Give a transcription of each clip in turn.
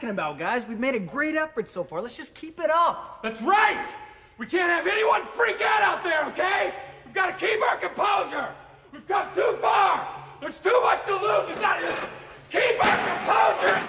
talking about, guys? We've made a great effort so far. Let's just keep it up. That's right! We can't have anyone freak out there, okay? We've got to keep our composure. We've come too far. There's too much to lose. We've got to just keep our composure.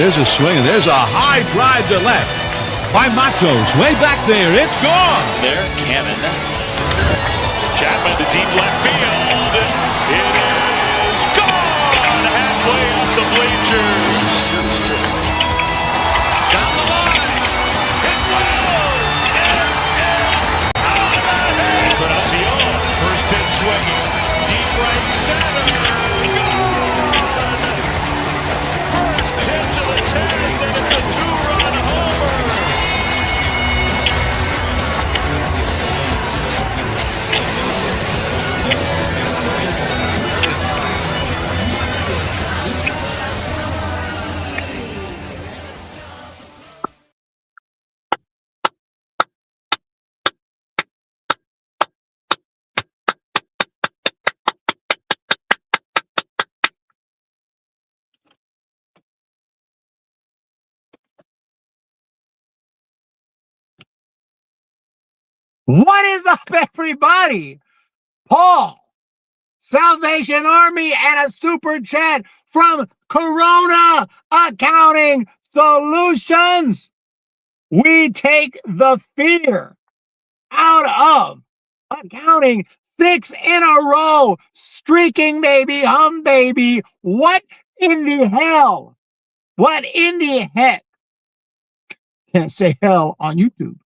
There's a swing, and there's a high drive to left by Matos. Way back there, it's gone. There, Cannon. Chapman to deep left field. It is gone halfway up the bleachers. Down the line. Hit well. Encarnacion, first pitch swinging. Deep right center. It's a two-run homer. What is up, everybody? Paul, Salvation Army, and a super chat from Corona Accounting Solutions. We take the fear out of accounting. 6 in a row, streaking, baby, hum, baby. What in the hell? What in the heck? Can't say hell on YouTube.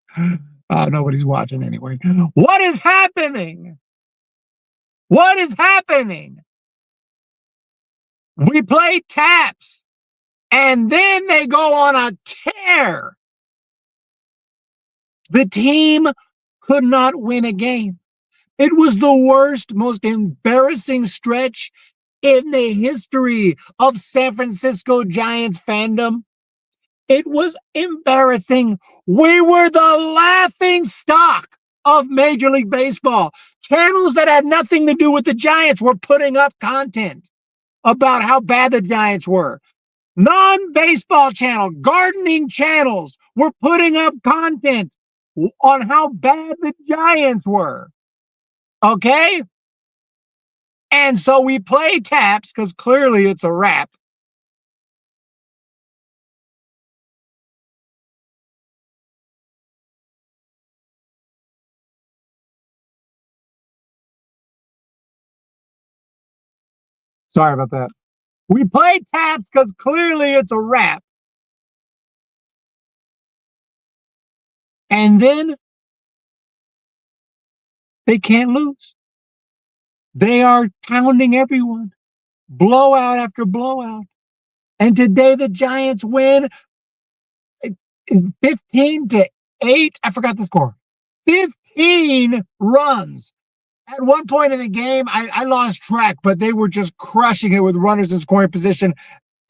Nobody's watching anyway. What is happening? What is happening? We play taps, and then they go on a tear. The team could not win a game. It was the worst, most embarrassing stretch in the history of San Francisco Giants fandom. It was embarrassing. We were the laughing stock of Major League Baseball. Channels that had nothing to do with the Giants were putting up content about how bad the Giants were. Non-baseball channel, gardening channels were putting up content on how bad the Giants were. Okay? And so we play taps because clearly it's a wrap. Sorry about that. We play taps because clearly it's a wrap. And then they can't lose. They are pounding everyone. Blowout after blowout. And today the Giants win 15-8. I forgot the score. 15 runs. At one point in the game, I lost track, but they were just crushing it with runners in scoring position.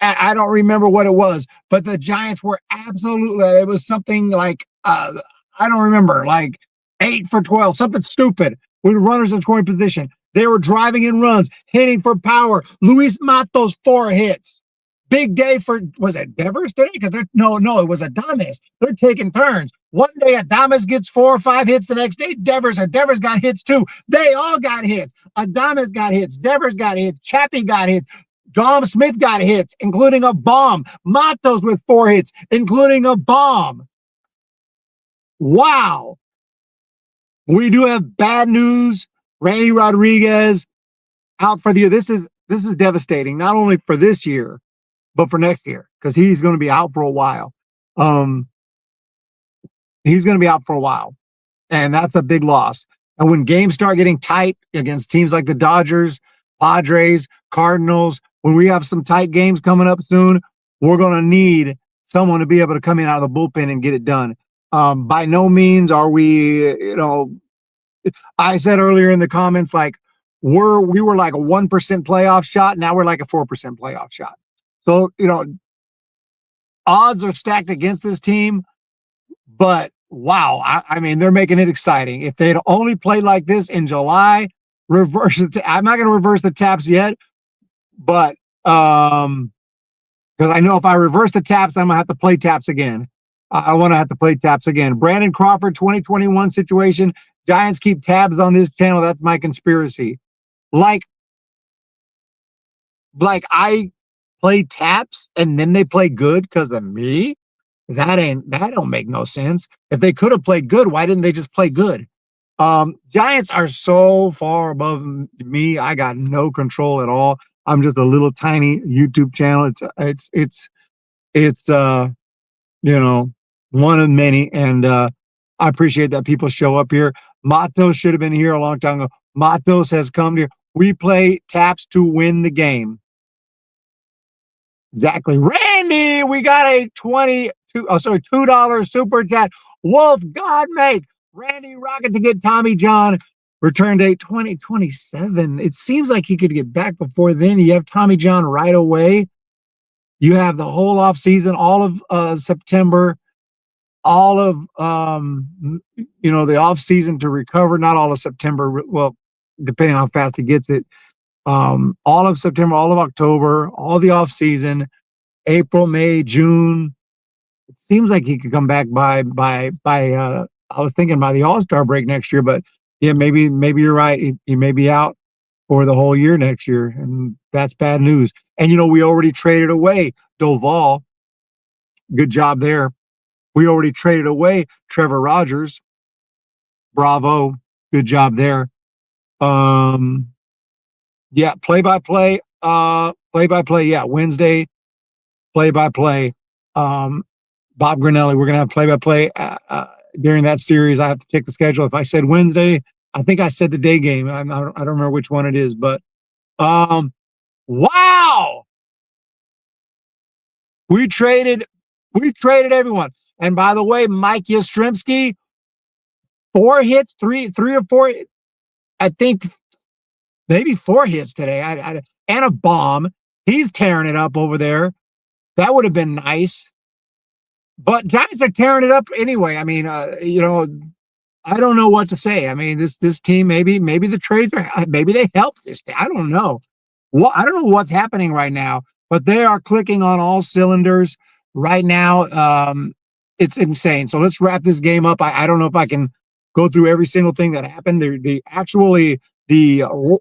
I don't remember what it was, but the Giants were absolutely, it was something like, I don't remember, like 8 for 12, something stupid with runners in scoring position. They were driving in runs, hitting for power. Luis Matos, 4 hits. Big day for, was it Devers today? Because no, it was Adames. They're taking turns. One day Adames gets 4 or 5 hits. The next day Devers got hits too. They all got hits. Adames got hits. Devers got hits. Chappie got hits. Dom Smith got hits, including a bomb. Matos with 4 hits, including a bomb. Wow. We do have bad news. Randy Rodriguez out for the year. This is devastating, not only for this year, but for next year, because he's going to be out for a while. He's going to be out for a while, and that's a big loss. And when games start getting tight against teams like the Dodgers, Padres, Cardinals, when we have some tight games coming up soon, we're going to need someone to be able to come in out of the bullpen and get it done. By no means are we, I said earlier in the comments, like we were like a 1% playoff shot. Now we're like a 4% playoff shot. So, odds are stacked against this team, but wow. I mean, they're making it exciting. If they'd only played like this in July, reverse it. I'm not going to reverse the taps yet, but, because I know if I reverse the taps, I'm going to have to play taps again. I want to have to play taps again. Brandon Crawford, 2021 situation. Giants keep tabs on this channel. That's my conspiracy. Like I play taps and then they play good because of me? That don't make no sense. If they could have played good, why didn't they just play good? Giants are so far above me. I got no control at all. I'm just a little tiny YouTube channel. It's one of many, and I appreciate that people show up here. Matos should have been here a long time ago. Matos has come here. We play taps to win the game. Exactly. Randy, we got a $2 super chat. Wolf God make Randy Rocket to get Tommy John. Return date 2027. It seems like he could get back before then. You have Tommy John right away. You have the whole off season, all of September, all of the off season to recover. Not all of September. Well, depending on how fast he gets it. All of September, all of October, all the off season, April, May, June. It seems like he could come back by I was thinking by the All-Star break next year, but yeah, maybe you're right. He may be out for the whole year next year, and that's bad news. And we already traded away Doval. Good job there. We already traded away Trevor Rogers. Bravo. Good job there. Yeah, play-by-play. Yeah, Wednesday, play-by-play. Bob Grinelli, we're going to have play-by-play during that series. I have to check the schedule. If I said Wednesday, I think I said the day game. I don't remember which one it is, but wow. We traded everyone. And by the way, Mike Yastrzemski, 4 hits, three or four, I think maybe 4 hits today. And a bomb. He's tearing it up over there. That would have been nice. But Giants are tearing it up anyway. I mean, I don't know what to say. I mean, this team, maybe the trades maybe they helped this team. I don't know. I don't know what's happening right now, but they are clicking on all cylinders right now. It's insane. So let's wrap this game up. I don't know if I can go through every single thing that happened. The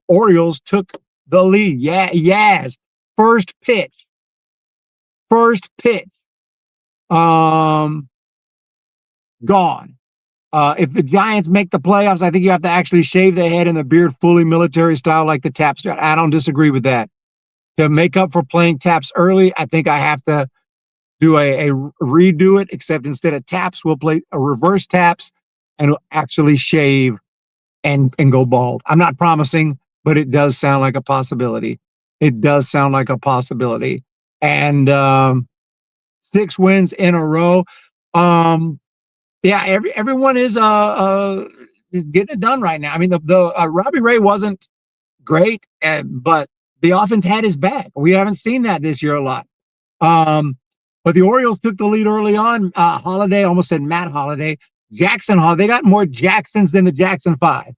Orioles took the lead. Yeah, yes. First pitch. Gone. If the Giants make the playoffs, I think you have to actually shave the head and the beard fully military style like the taps. I don't disagree with that. To make up for playing taps early, I think I have to do a redo it, except instead of taps, we'll play a reverse taps and actually shave and go bald. I'm not promising, but it does sound like a possibility. And 6 wins in a row. Yeah, everyone is getting it done right now. I mean, the Robbie Ray wasn't great, but the offense had his back. We haven't seen that this year a lot. But the Orioles took the lead early on. Holiday, almost said Matt Holiday. Jackson Hall. They got more Jacksons than the Jackson 5.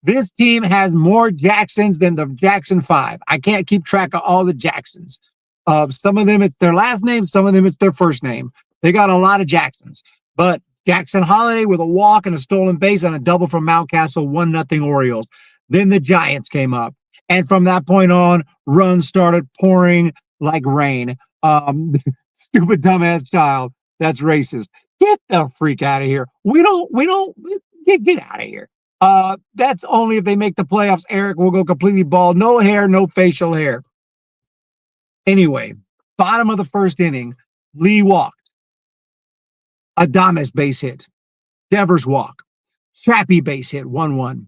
This team has more Jacksons than the Jackson 5. I can't keep track of all the Jacksons. Some of them, it's their last name. Some of them, it's their first name. They got a lot of Jacksons. But Jackson Holiday with a walk and a stolen base and a double from Mountcastle, 1-0 Orioles. Then the Giants came up. And from that point on, runs started pouring like rain. Stupid dumbass child. That's racist. Get the freak out of here. We don't get out of here. That's only if they make the playoffs. Eric will go completely bald. No hair, no facial hair. Anyway, bottom of the first inning, Lee walked. Adames base hit. Devers walk. Chappie base hit, 1-1.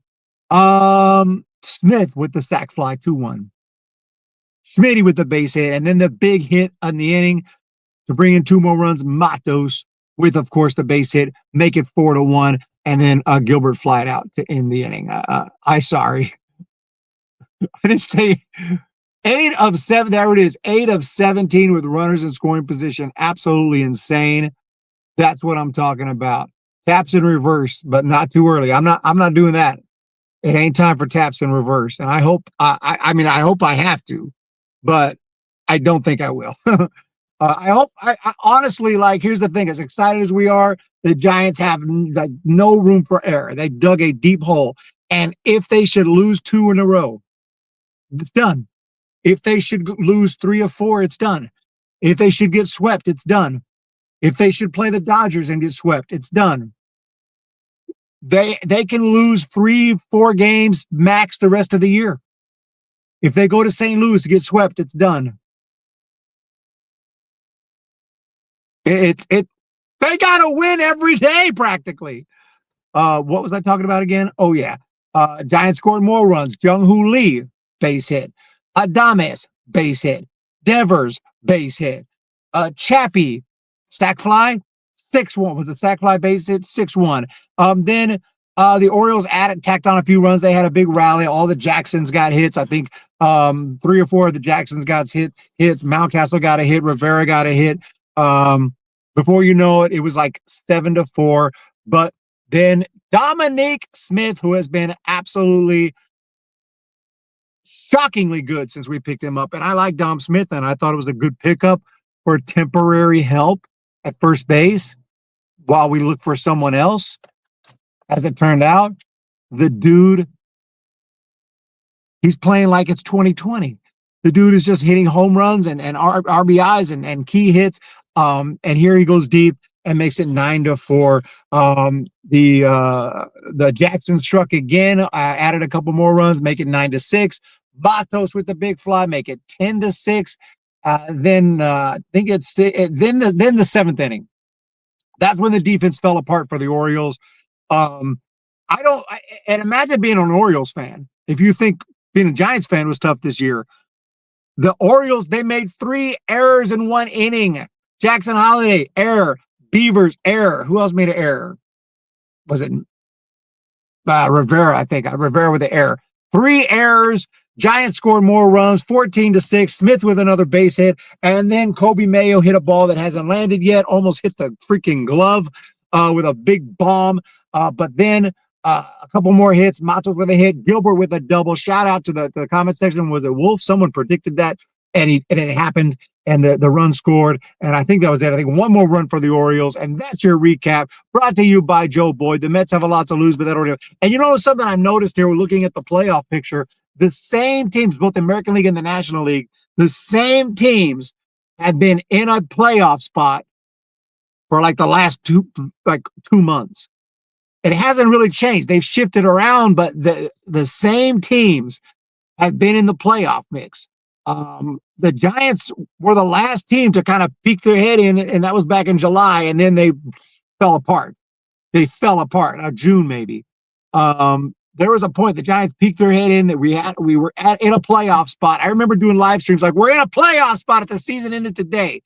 Smith with the sac fly, 2-1. Schmitty with the base hit, and then the big hit on the inning. to bring in 2 more runs. Matos with, of course, the base hit, make it 4-1, and then Gilbert flied out to end the inning. Sorry. I didn't say 8 of 7. There it is. 8 of 17 with runners in scoring position. Absolutely insane. That's what I'm talking about. Taps in reverse, but not too early. I'm not doing that. It ain't time for taps in reverse. And I hope I hope I have to, but I don't think I will. I honestly, like, here's the thing, as excited as we are, the Giants have like no room for error. They dug a deep hole. And if they should lose 2 in a row, it's done. If they should lose 3 or 4, it's done. If they should get swept, it's done. If they should play the Dodgers and get swept, it's done. They can lose 3-4 games max the rest of the year. If they go to St. Louis to get swept, it's done. They got to win every day practically. What was I talking about again? Oh yeah. Giants scored more runs. Jung-Hoo Lee, base hit. Adames, base hit. Devers, base hit. Chappie, sac fly, 6-1. Was a sac fly base hit, 6-1. Then the Orioles tacked on a few runs. They had a big rally. All the Jacksons got hits. I think 3 or 4 of the Jacksons got hits. Mountcastle got a hit. Rivera got a hit. Before you know it, it was like 7-4. But then Dominique Smith, who has been absolutely shockingly good since we picked him up. And I like Dom Smith, and I thought it was a good pickup for temporary help at first base while we look for someone else. As it turned out, the dude, he's playing like it's 2020. The dude is just hitting home runs and RBIs and key hits. And here he goes deep and makes it 9-4. The Jacksons struck again, added a couple more runs, make it 9-6. Matos with the big fly, make it 10-6. Then I think it's then the 7th inning. That's when the defense fell apart for the Orioles. And imagine being an Orioles fan. If you think being a Giants fan was tough this year, the Orioles, they made 3 errors in 1 inning. Jackson Holiday, error. Beavers, error. Who else made an error? Was it Rivera? I think Rivera with the error. 3 errors. Giants scored more runs, 14-6. Smith with another base hit, and then Kobe Mayo hit a ball that hasn't landed yet. Almost hit the freaking glove with a big bomb. But then a couple more hits. Matos with a hit. Gilbert with a double. Shout out to the comment section. Was it Wolf? Someone predicted that. And it happened, and the run scored, and I think that was it. I think 1 more run for the Orioles, and that's your recap, brought to you by Joe Boyd. The Mets have a lot to lose, but that don't. And you know something I noticed here, we're looking at the playoff picture, the same teams, both the American League and the National League, the same teams have been in a playoff spot for like the last 2 months. It hasn't really changed. They've shifted around, but the same teams have been in the playoff mix. The Giants were the last team to kind of peek their head in, and that was back in July, and then they fell apart. June maybe. There was a point the Giants peeked their head in that we were in a playoff spot. I remember doing live streams like, we're in a playoff spot at the season ended today,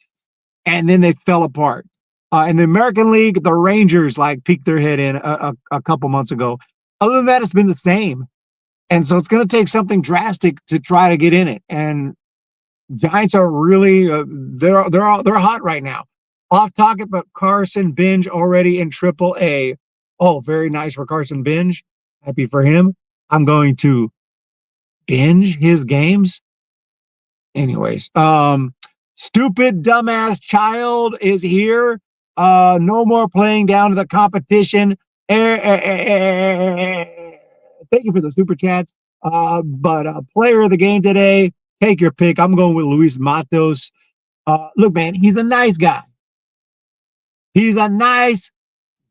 and then they fell apart. In the American League, the Rangers peeked their head in a couple months ago. Other than that, it's been the same. And so it's going to take something drastic to try to get in it. And Giants are really they're hot right now. Off target, but Carson Binge already in AAA. Oh, very nice for Carson Binge. Happy for him. I'm going to binge his games. Anyways, stupid dumbass child is here. No more playing down to the competition. Thank you for the super chats. But player of the game today, take your pick. I'm going with Luis Matos. Look, man, he's a nice guy. He's a nice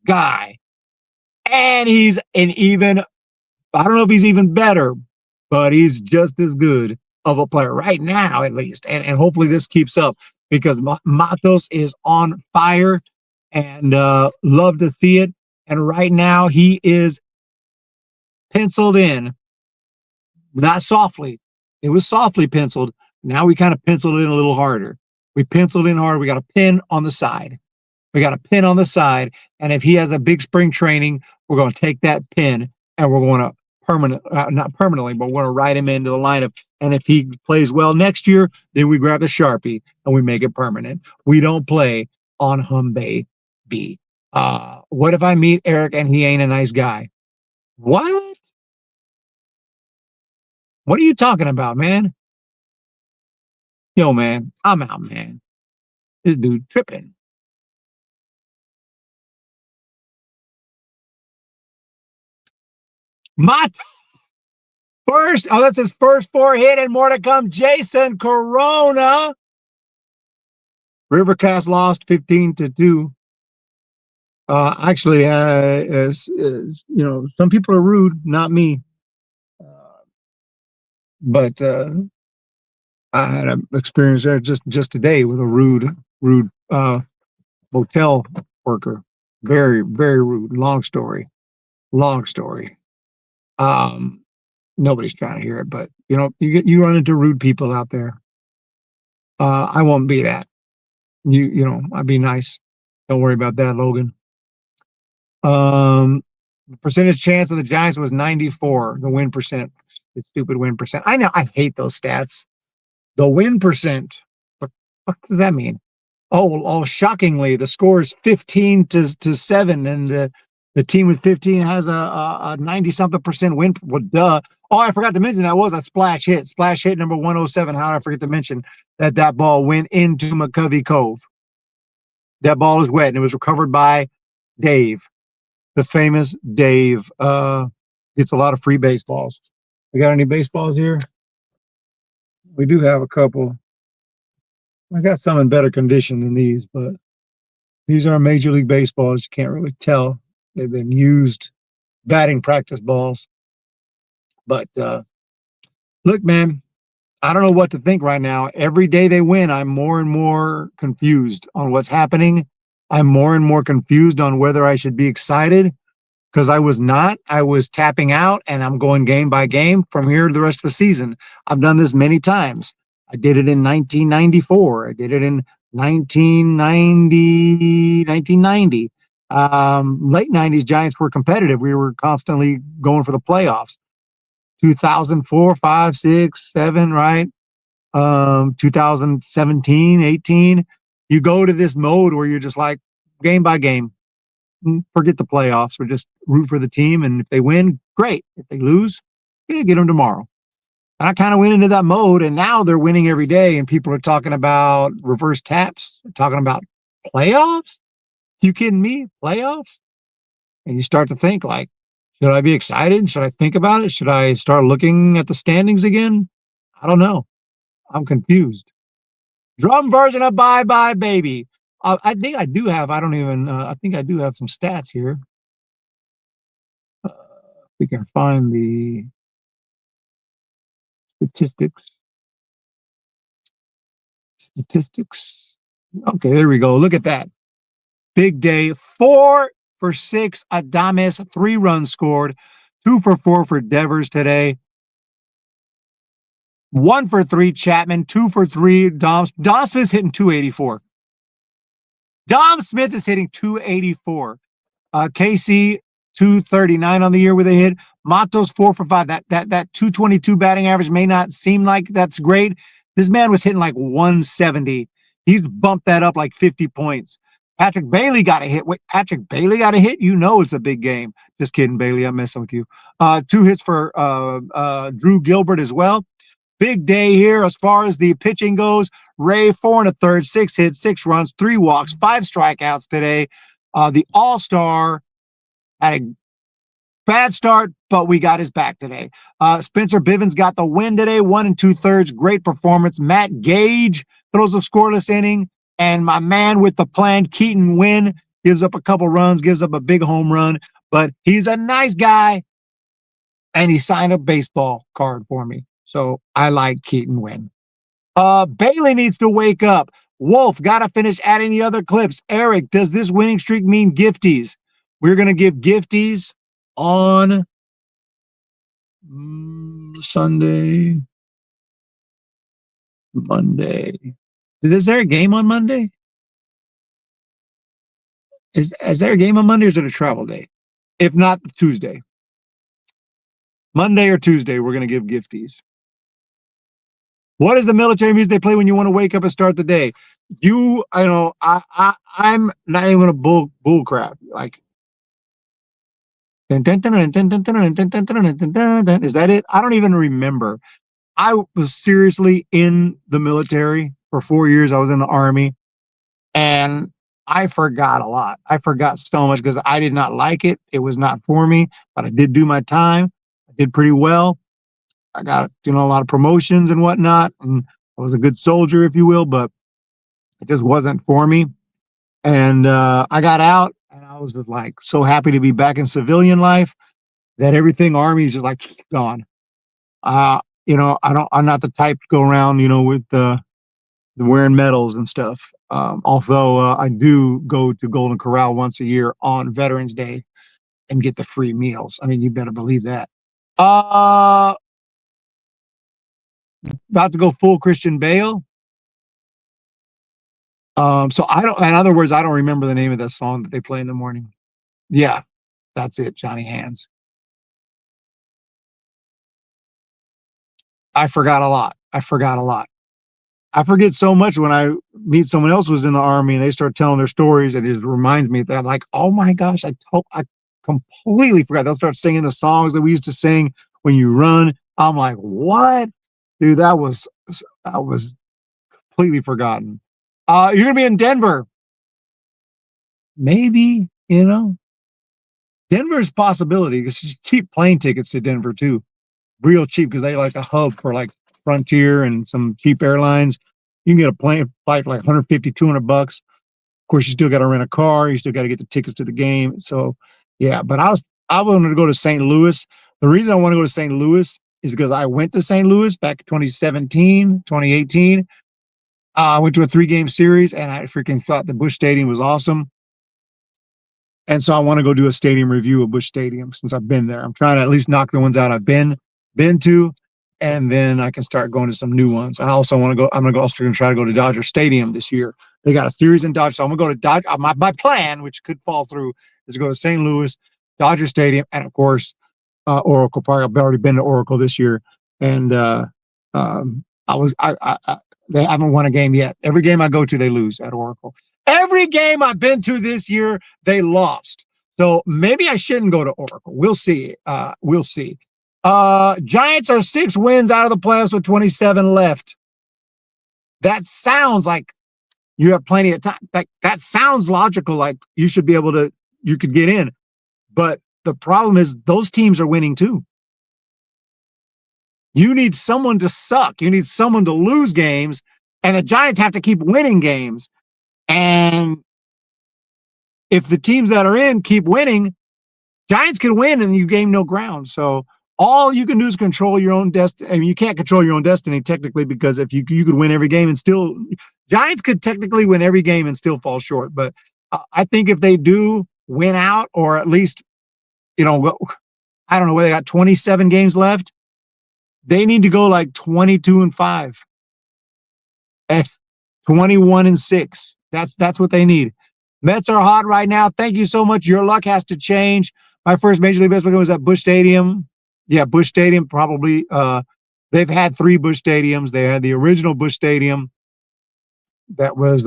guy. And he's I don't know if he's even better, but he's just as good of a player right now, at least. And hopefully this keeps up because Matos is on fire and love to see it. And right now he is penciled in, not softly. It was softly penciled. Now we kind of penciled it in a little harder. We penciled in hard. We got a pin on the side. And if he has a big spring training, we're going to take that pin and we're going to not permanently, but we're going to write him into the lineup. And if he plays well next year, then we grab the Sharpie and we make it permanent. We don't play on Humm Bay B. What if I meet Eric and he ain't a nice guy? What? What are you talking about, man? Yo, man, I'm out, man. This dude tripping. That's his first 4 hit and more to come. Jason Corona. Rivercast lost 15-2. Actually, some people are rude, not me. But I had an experience there just today with a rude motel worker. Very, very rude. Long story. Nobody's trying to hear it, but you run into rude people out there. I won't be that. I'd be nice. Don't worry about that, Logan. The percentage chance of the Giants was 94. The win percent. The stupid win percent. I know. I hate those stats. The win percent. What does that mean? Oh, shockingly, the score is 15-7, and the team with 15 has a 90-something% win. Well, duh. Oh, I forgot to mention that was a splash hit. Splash hit number 107. How did I forget to mention that ball went into McCovey Cove? That ball is wet, and it was recovered by Dave. The famous Dave gets a lot of free baseballs. We got any baseballs here? We do have a couple. I got some in better condition than these, but these are Major League Baseballs. You can't really tell. They've been used batting practice balls. But look, man, I don't know what to think right now. Every day they win, I'm more and more confused on what's happening. I'm more and more confused on whether I should be excited, because I was not. I was tapping out, and I'm going game by game from here to the rest of the season. I've done this many times. I did it in 1994. I did it in 1990. Late 90s Giants were competitive. We were constantly going for the playoffs. 2004, 5, 6, 7, right? 2017, 18. You go to this mode where you're just like game by game. Forget the playoffs. We're just root for the team. And if they win, great. If they lose, you're going to get them tomorrow. And I kind of went into that mode, and now they're winning every day. And people are talking about reverse taps, talking about playoffs. You kidding me? Playoffs? And you start to think like, should I be excited? Should I think about it? Should I start looking at the standings again? I don't know. I'm confused. Drum version of Bye Bye Baby. I think I do have, I think I do have some stats here. We can find the statistics. Okay, there we go. Look at that. Big day. 4 for 6. Adames, 3 runs scored. 2 for 4 for Devers today. 1 for 3 Chapman. 2 for 3 Dom. Dom Smith's hitting 284. Dom Smith is hitting 284. Casey 239 on the year with a hit. Matos 4 for 5. That 222 batting average may not seem like that's great. This man was hitting like 170. He's bumped that up like 50 points. Patrick Bailey got a hit. Wait, Patrick Bailey got a hit? You know it's a big game. Just kidding, Bailey. I'm messing with you. 2 hits for Drew Gilbert as well. Big day here as far as the pitching goes. Ray 4 1/3, 6 hits, 6 runs, 3 walks, 5 strikeouts today. The All-Star had a bad start, but we got his back today. Spencer Bivens got the win today, 1 2/3. Great performance. Matt Gage throws a scoreless inning, and my man with the plan, Keaton Wynn, gives up a couple runs, gives up a big home run, but he's a nice guy, and he signed a baseball card for me. So I like Keaton Wynn. Bailey needs to wake up. Wolf, got to finish adding the other clips. Eric, does this winning streak mean gifties? We're going to give gifties on Sunday, Monday. Is there a game on Monday? Is there a game on Monday or is it a travel day? If not, Tuesday. Monday or Tuesday, we're going to give gifties. What is the military music they play when you want to wake up and start the day? I'm not even going to bull crap. Like, is that it? I don't even remember. I was seriously in the military for 4 years. I was in the Army, and I forgot a lot. I forgot so much because I did not like it. It was not for me, but I did do my time. I did pretty well. I got, a lot of promotions and whatnot. And I was a good soldier, if you will, but it just wasn't for me. And I got out and I was just like so happy to be back in civilian life that everything Army is just like gone. I'm not the type to go around, with the wearing medals and stuff. Although I do go to Golden Corral once a year on Veterans Day and get the free meals. I mean, you better believe that. About to go full Christian Bale. So in other words, I don't remember the name of that song that they play in the morning. Yeah, that's it. Johnny Hands. I forgot a lot. I forget so much when I meet someone else who's in the Army and they start telling their stories. It just reminds me that I'm like, oh my gosh, I completely forgot. They'll start singing the songs that we used to sing when you run. I'm like, what? Dude, that was completely forgotten. You're gonna be in Denver. Maybe, Denver's a possibility because it's cheap plane tickets to Denver too. Real cheap because they like a hub for like Frontier and some cheap airlines. You can get a plane flight for like 150, $200. Of course, you still got to rent a car. You still got to get the tickets to the game. So, yeah. But I wanted to go to St. Louis. The reason I want to go to St. Louis is because I went to St. Louis back in 2017, 2018. I went to a 3-game series and I freaking thought the Busch Stadium was awesome. And so I want to go do a stadium review of Busch Stadium since I've been there. I'm trying to at least knock the ones out I've been to, and then I can start going to some new ones. I also want to go. I'm going to try to go to Dodger Stadium this year. They got a series in Dodger, so I'm going to go to Dodger. My plan, which could fall through, is to go to St. Louis, Dodger Stadium, and of course, Oracle Park. I've already been to Oracle this year, and they haven't won a game yet. Every game I go to, they lose at Oracle. Every game I've been to this year, they lost. So maybe I shouldn't go to Oracle. We'll see. We'll see. Giants are 6 wins out of the playoffs with 27 left. That sounds like you have plenty of time. That sounds logical. Like you should be able to, you could get in. But the problem is those teams are winning too. You need someone to suck. You need someone to lose games. And the Giants have to keep winning games. And if the teams that are in keep winning, Giants can win and you gain no ground. So all you can do is control your own destiny. I mean, you can't control your own destiny technically because if you could win every game and still, Giants could technically win every game and still fall short. But I think if they do win out, or at least, I don't know where they got 27 games left. They need to go like 22-5, 21-6. That's what they need. Mets are hot right now. Thank you so much. Your luck has to change. My first Major League Baseball game was at Busch Stadium. Yeah, Busch Stadium probably. They've had 3 Busch Stadiums. They had the original Busch Stadium that was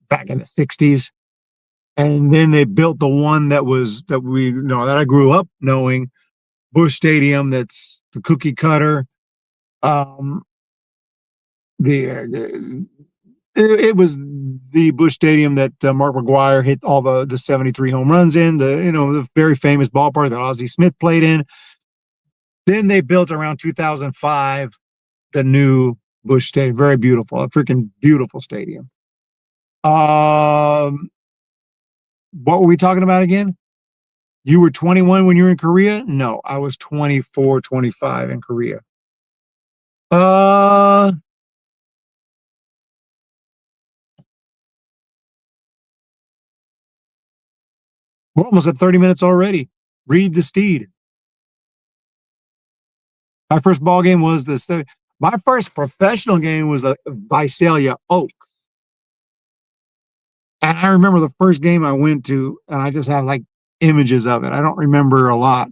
back in the 60s. And then they built the one that I grew up knowing, Busch Stadium, that's the cookie cutter. It was the Busch Stadium that Mark McGwire hit all the 73 home runs in, the very famous ballpark that Ozzie Smith played in. Then they built around 2005 the new Busch Stadium. Very beautiful, a freaking beautiful stadium. What were we talking about again? You were 21 when you were in Korea? No, I was 24, 25 in Korea. We're almost at 30 minutes already. Read the Steed. My first ball game was My first professional game was a Visalia Oaks. And I remember the first game I went to, and I just have like images of it. I don't remember a lot.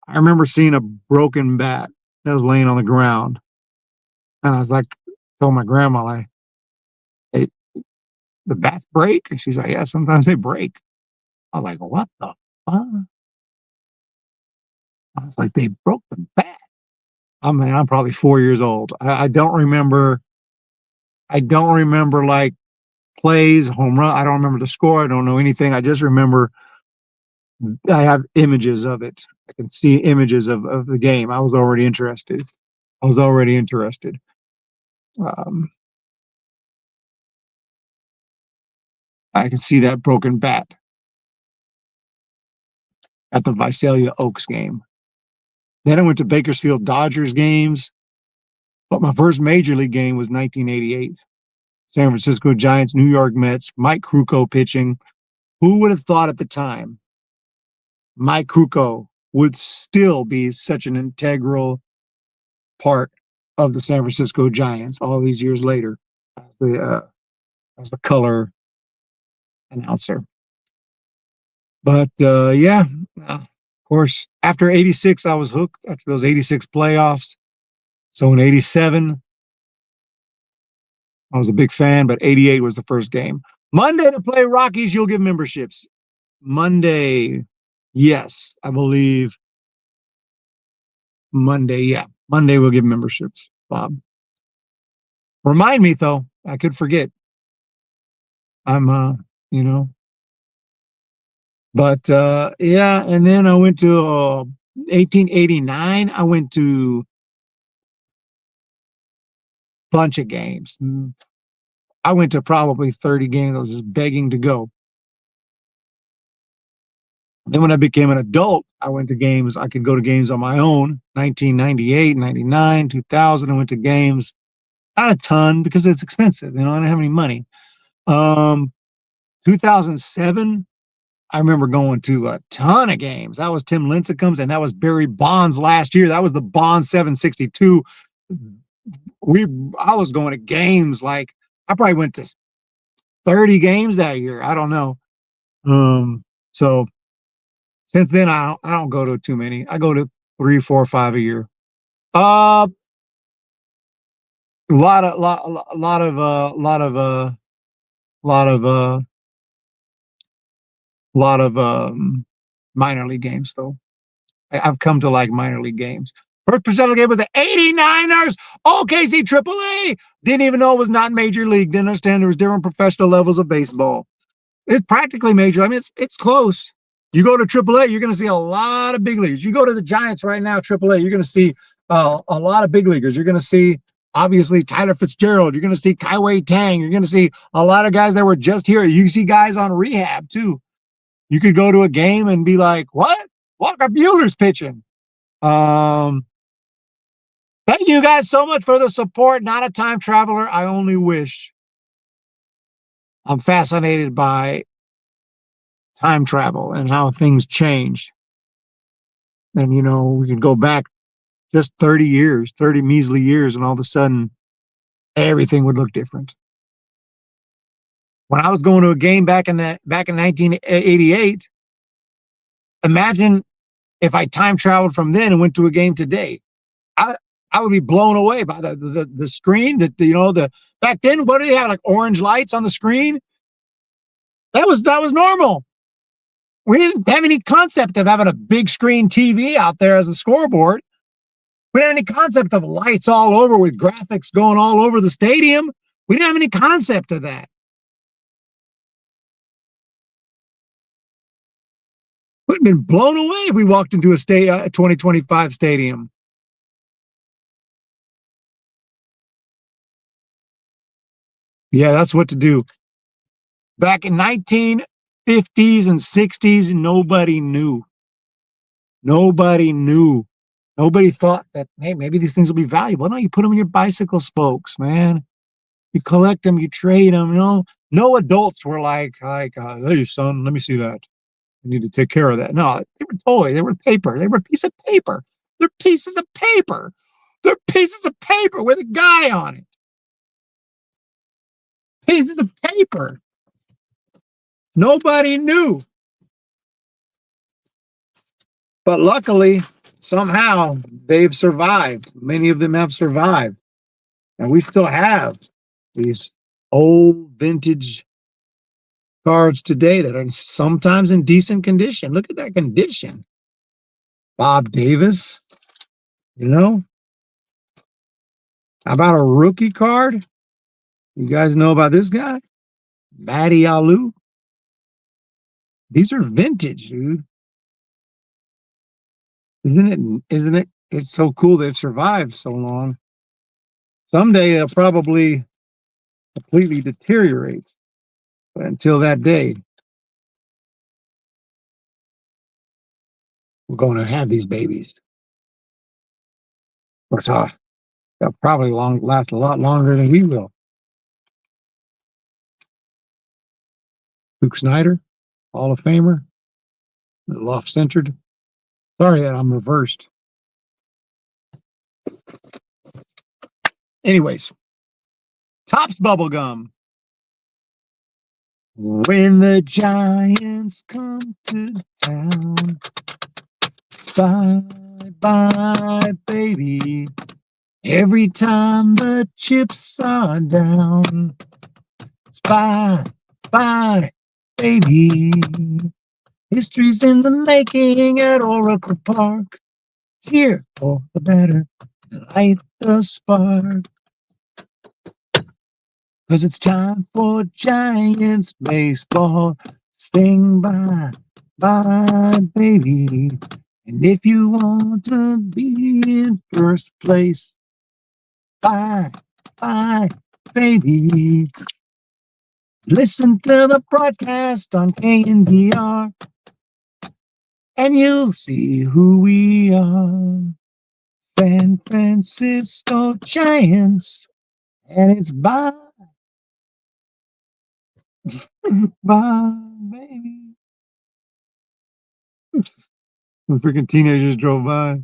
I remember seeing a broken bat that was laying on the ground. And I was like, told my grandma, like, hey, the bats break? And she's like, yeah, sometimes they break. I was like, what the fuck? I was like, they broke the bat. I mean, I'm probably 4 years old. I don't remember. I don't remember like plays, home run. I don't remember the score. I don't know anything. I just remember I have images of it. I can see images of the game. I was already interested. I was already interested. Um, I can see that broken bat at the Visalia Oaks game. Then I went to Bakersfield Dodgers games, but my first major league game was 1988. San Francisco Giants, New York Mets, Mike Krukow pitching. Who would have thought at the time Mike Krukow would still be such an integral part of the San Francisco Giants all these years later as the color announcer. But yeah, of course, after 86, I was hooked after those 86 playoffs. So in 87, I was a big fan, but 88 was the first game. Monday to play Rockies, you'll give memberships. Monday, yes, I believe. Monday, yeah. Monday we'll give memberships, Bob. Remind me, though. I could forget. I'm, you know. But, yeah, and then I went to 1889. I went to a bunch of games. I went to probably 30 games. I was just begging to go. Then when I became an adult, I went to games. I could go to games on my own. 1998, 99, 2000. I went to games. Not a ton because it's expensive. You know, I didn't have any money. 2007, I remember going to a ton of games. That was Tim Lincecum's, and that was Barry Bonds last year. That was the Bonds 762. I was going to games like I probably went to 30 games that year. I don't know. So since then, I don't go to too many. I go to 3, 4, 5 a year. A lot of minor league games though. I've come to like minor league games. First professional game with the 89ers, OKC AAA. Didn't even know it was not major league. Didn't understand there was different professional levels of baseball. It's practically major. I mean, it's close. You go to AAA, you're going to see a lot of big leaguers. You go to the Giants right now, AAA, you're going to see a lot of big leaguers. You're going to see, obviously, Tyler Fitzgerald. You're going to see Kaiwei Tang. You're going to see a lot of guys that were just here. You see guys on rehab, too. You could go to a game and be like, what? Walker Buehler's pitching. Thank you guys so much for the support. Not a time traveler. I only wish. I'm fascinated by time travel and how things change. And, you know, we could go back just 30 years, 30 measly years, and all of a sudden everything would look different. When I was going to a game back in 1988, imagine if I time traveled from then and went to a game today. I would be blown away by the screen that back then. What did they have, like orange lights on the screen? That was normal. We didn't have any concept of having a big screen TV out there as a scoreboard. We didn't have any concept of lights all over with graphics going all over the stadium. We didn't have any concept of that. We'd have been blown away if we walked into a 2025 stadium. Yeah, that's what to do. Back in 1950s and 60s, nobody knew. Nobody knew. Nobody thought that, hey, maybe these things will be valuable. No, you put them in your bicycle spokes, man. You collect them, you trade them. No adults were like, hey, son, let me see that. You need to take care of that. No, they were toys. They were paper. They were a piece of paper. They're pieces of paper. They're pieces of paper with a guy on it. Pieces of paper. Nobody knew. But luckily, somehow, they've survived. Many of them have survived. And we still have these old vintage cards today that are sometimes in decent condition. Look at that condition. Bob Davis, you know? How about a rookie card? You guys know about this guy? Matty Alou. These are vintage, dude. Isn't it? It's so cool they've survived so long. Someday they'll probably completely deteriorate. But until that day, we're going to have these babies. They'll probably last a lot longer than we will. Luke Snyder, Hall of Famer, loft-centered. Sorry that I'm reversed. Anyways, Topps bubblegum. When the Giants come to town, bye, bye, baby. Every time the chips are down, it's bye, bye, baby. History's in the making at Oracle Park. Cheer for the better, light the spark. 'Cause it's time for Giants baseball. Sing bye, bye, baby. And if you want to be in first place, bye, bye, baby. Listen to the broadcast on KNDR, and you'll see who we are. San Francisco Giants, and it's bye, bye, baby. The freaking teenagers drove by.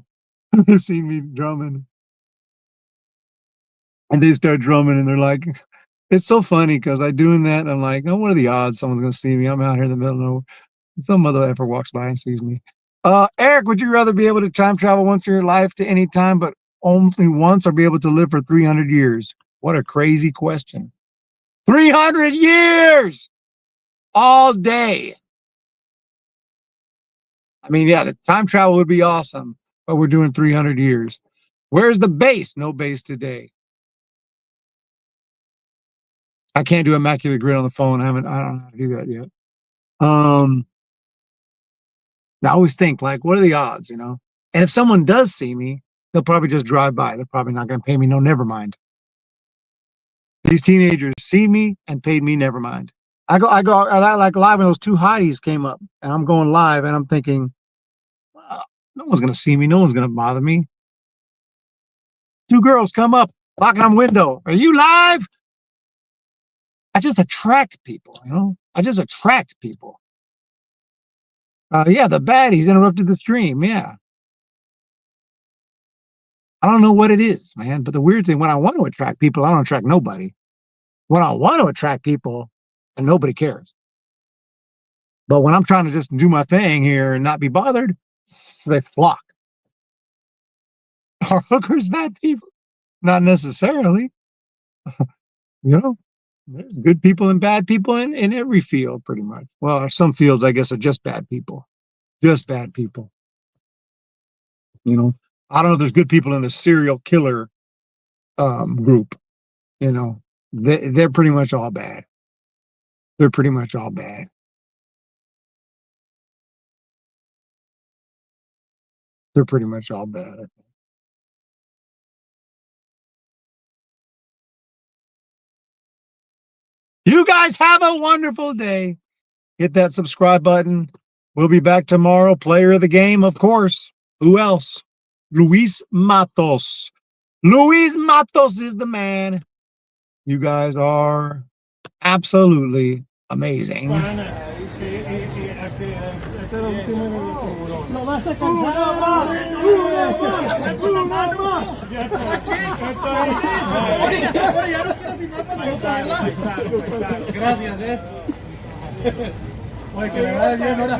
They seen me drumming. And they start drumming, and they're like, it's so funny because I doing that. And I'm like, oh, what are the odds someone's going to see me? I'm out here in the middle of nowhere. Some mother effer walks by and sees me. Eric, would you rather be able to time travel once in your life to any time, but only once, or be able to live for 300 years? What a crazy question. 300 years! All day. I mean, yeah, the time travel would be awesome, but we're doing 300 years. Where's the base? No base today. I can't do Immaculate Grid on the phone. I don't know how to do that yet. I always think, like, what are the odds, you know? And if someone does see me, they'll probably just drive by. They're probably not going to pay me no never mind. These teenagers see me and paid me never mind. I like live when those two hotties came up, and I'm going live, and I'm thinking, well, no one's going to see me. No one's going to bother me. Two girls come up, knocking on window. Are you live? I just attract people, you know? I just attract people. Yeah, the baddies interrupted the stream. Yeah. I don't know what it is, man. But the weird thing, when I want to attract people, I don't attract nobody. When I want to attract people, and nobody cares. But when I'm trying to just do my thing here and not be bothered, they flock. Are hookers bad people? Not necessarily. You know, there's good people and bad people in every field, pretty much. Well, some fields, I guess, are just bad people. Just bad people. You know, I don't know if there's good people in the serial killer group. You know, they're pretty much all bad. They're pretty much all bad. They're pretty much all bad, I think. You guys have a wonderful day. Hit that subscribe button. We'll be back tomorrow. Player of the game, of course. Who else? Luis Matos. Luis Matos is the man. You guys are absolutely amazing. Sí, este es el último en el tiburón. ¡Lo vas a cansar! ¡Una más! Ya está. Gracias, Oye, que le vaya bien ahora.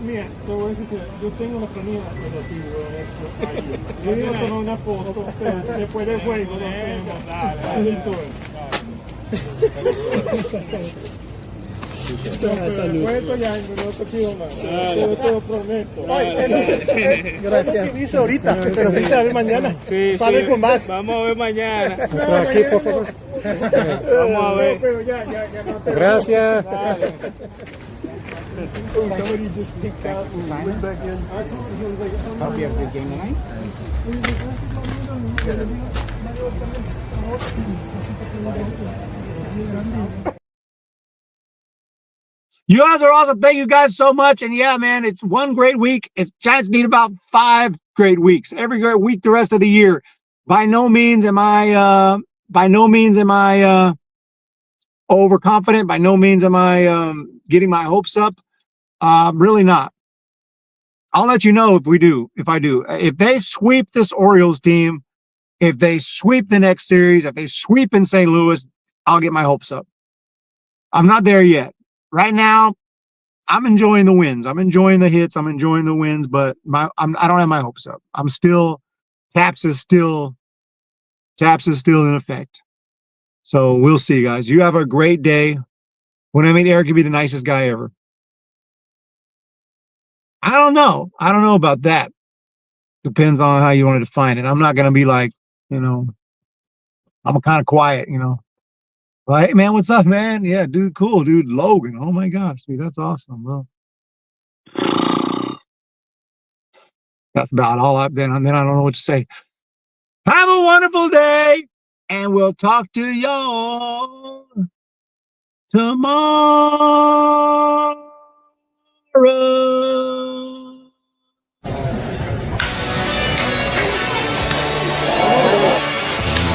Mira, te voy a decir, yo tengo una planilla de los tiburones ahí. Yo iba a tomar una foto, pero después del juego lo hacemos. Después ya no te pido más. Yo te lo prometo. Gracias. ¿Qué dice ahorita? Pero dice a ver mañana. Sale con más. Vamos a ver mañana. Aquí, por favor. Vamos a ver. Pero ya no te Gracias. Somebody just picked out and went back in. I told him, he was like, Hope you have a good game tonight. You guys are awesome. Thank you guys so much. And yeah, man, it's one great week. It's Giants need about 5 great weeks. Every great week the rest of the year. By no means am I overconfident. By no means am I getting my hopes up. Really not. I'll let you know if I do. If they sweep this Orioles team, if they sweep the next series, if they sweep in St. Louis, I'll get my hopes up. I'm not there yet. Right now, I'm enjoying the wins. I'm enjoying the hits. I'm enjoying the wins, but I don't have my hopes up. Taps is still in effect. So we'll see, guys. You have a great day. When I meet Eric, he'll be the nicest guy ever. I don't know about that. Depends on how you want to define it. I'm not going to be like, I'm kind of quiet, Like, hey, man, what's up, man? Yeah, dude, cool, dude. Logan. Oh, my gosh, dude, that's awesome, bro. That's about all I've been. And then I don't know what to say. Have a wonderful day, and we'll talk to y'all tomorrow.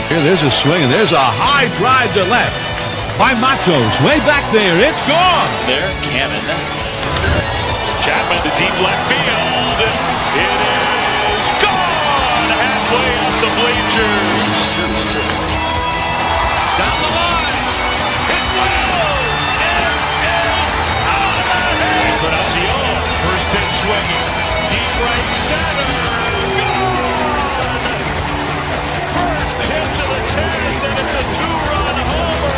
Here, there's a swing, and there's a high drive to left by Matos. Way back there. It's gone. There, Cannon. Chapman to deep left field. It is gone. Halfway up the bleachers. Down the line. It will. It is out of here. Encarnacion. First pitch swinging. Deep right center. First hit to the 10th, and it's a 2-run homer.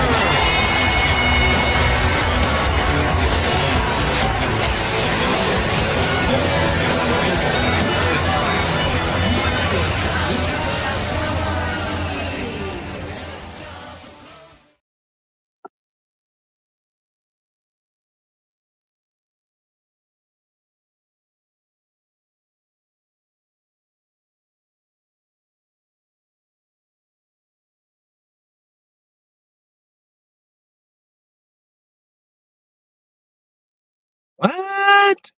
What?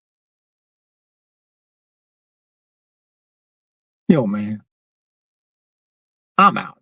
Yo, man. I'm out.